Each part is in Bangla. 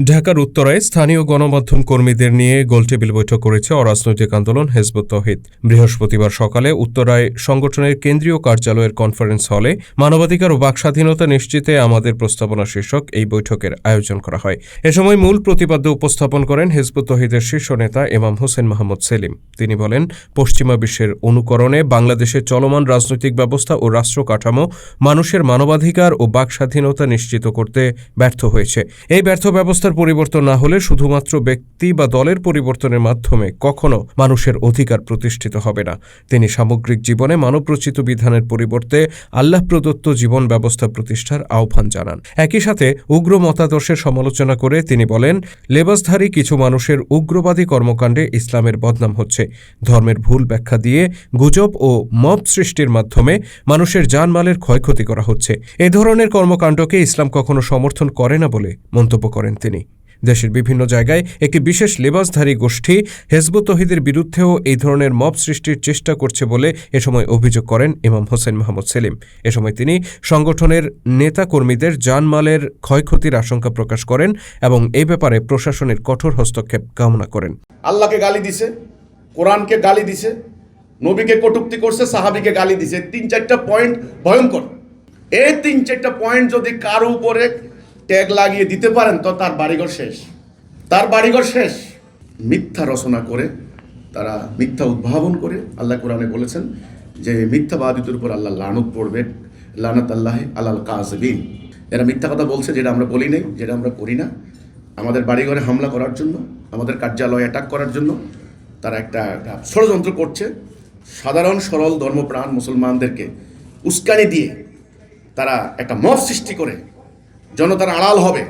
ঢাকার উত্তরায় স্থানীয় গণমাধ্যম কর্মীদের নিয়ে গোলটেবিল বৈঠক করেছে অরাজনৈতিক আন্দোলন হিজবুত তৌহিদ। বৃহস্পতিবার সকালে উত্তরায় সংগঠনের কেন্দ্রীয় কার্যালয়ের কনফারেন্স হলে মানবাধিকার ও বাকস্বাধীনতা নিশ্চিতে আমাদের প্রস্তাবনা শীর্ষক এই বৈঠকের আয়োজন করা হয়। এ সময় মূল প্রতিপাদ্য উপস্থাপন করেন হিজবুত তৌহিদের শীর্ষ নেতা ইমাম হোসেন মাহমুদ সেলিম। তিনি বলেন, পশ্চিমা বিশ্বের অনুকরণে বাংলাদেশের চলমান রাজনৈতিক ব্যবস্থা ও রাষ্ট্র কাঠামো মানুষের মানবাধিকার ও বাকস্বাধীনতা নিশ্চিত করতে ব্যর্থ হয়েছে। এই ব্যর্থ ব্যবস্থার পরিবর্তন না হলে শুধুমাত্র ব্যক্তি বা দলের পরিবর্তনের মাধ্যমে কখনো মানুষের অধিকার প্রতিষ্ঠিত হবে না। তিনি সামগ্রিক জীবনে মানবরচিত বিধানের পরিবর্তে আল্লাহ প্রদত্ত জীবন ব্যবস্থা প্রতিষ্ঠার আহ্বান জানান। একই সাথে উগ্র মতাদর্শের সমালোচনা করে তিনি বলেন, লেবাসধারী কিছু মানুষের উগ্রবাদী কর্মকাণ্ডে ইসলামের বদনাম হচ্ছে। ধর্মের ভুল ব্যাখ্যা দিয়ে গুজব ও মব সৃষ্টির মাধ্যমে মানুষের জানমালের ক্ষয়ক্ষতি করা হচ্ছে। এ ধরনের কর্মকাণ্ডকে ইসলাম কখনো সমর্থন করে না বলে মন্তব্য করেন তিনি। দেশের বিভিন্ন জায়গায় একটি বিশেষ লেবাসধারী গোষ্ঠী হিজবুত তৌহিদের বিরুদ্ধেও এই ধরনের মব সৃষ্টির চেষ্টা করছে বলে এ সময় অভিযোগ করেন ইমাম হোসেন মাহমুদ সেলিম। এ সময় তিনি সংগঠনের নেতাকর্মীদের জানমালের ক্ষয়ক্ষতির আশঙ্কা প্রকাশ করেন এবং এই ব্যাপারে প্রশাসনের কঠোর হস্তক্ষেপ কামনা করেন। আল্লাহকে গালি দিছে, কোরআনকে গালি দিছে, নবীকে কটূক্তি করছে, সাহাবীকে গালি দিছে। 3-4টা পয়েন্ট ভয়ঙ্কর। এই 3-4টা পয়েন্ট যদি কারো উপরে ট্যাগ লাগিয়ে দিতে পারেন তো তার বাড়িঘর শেষ, তার বাড়িঘর শেষ। মিথ্যা রচনা করে, তারা মিথ্যা উদ্ভাবন করে, আল্লাহ কোরআনে বলেছেন যে মিথ্যাবাদীদের উপর আল্লাহ লানত পড়বে, লানাত আল্লাহ আলাল কাযিবিন। এরা মিথ্যা কথা বলছে, যেটা আমরা বলি নাই, যেটা আমরা করি না। আমাদের বাড়িঘরে হামলা করার জন্য, আমাদের কার্যালয়ে অ্যাটাক করার জন্য তারা একটা ষড়যন্ত্র করছে। সাধারণ সরল ধর্মপ্রাণ মুসলমানদেরকে উস্কানি দিয়ে তারা একটা মব সৃষ্টি করে জনতার আড়াল হবে,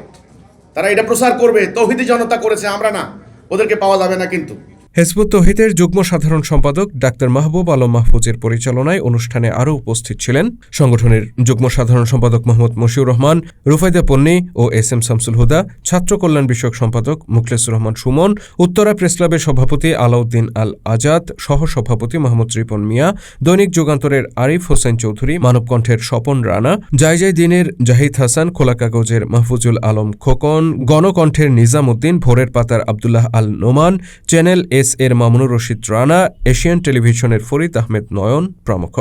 তারা এটা প্রচার করবে। তৌহিদি জনতা করেছে, আমরা না, ওদেরকে পাওয়া যাবে না। কিন্তু হিজবুত তৌহিদের যুগ্ম সাধারণ সম্পাদক ডাক্তার মাহবুব আলম মাহফুজের পরিচালনায় অনুষ্ঠানে আরও উপস্থিত ছিলেন সংগঠনের যুগ্ম সাধারণ সম্পাদক মোহাম্মদ মশিউর রহমান, রুফাইদা পন্নী ও SM শামসুল হুদা, ছাত্র কল্যাণ বিষয়ক সম্পাদক মুখলেসুর রহমান সুমন, উত্তরা প্রেসক্লাবের সভাপতি আলাউদ্দিন আল আজাদ, সহ সভাপতি মোহাম্মদ রিপন মিয়া, দৈনিক যুগান্তরের আরিফ হোসেন চৌধুরী, মানবকণ্ঠের স্বপন রানা, জায়জাই দিনের জাহিদ হাসান, খোলা কাগজের মাহফুজুল আলম খোকন, গণকণ্ঠের নিজাম উদ্দিন, ভোরের পাতার আবদুল্লাহ আল নোমান, চ্যানেল এর মামুনুর রশিদ রানা, এশিয়ান টেলিভিশনের ফরিদ আহমেদ নয়ন প্রমুখ।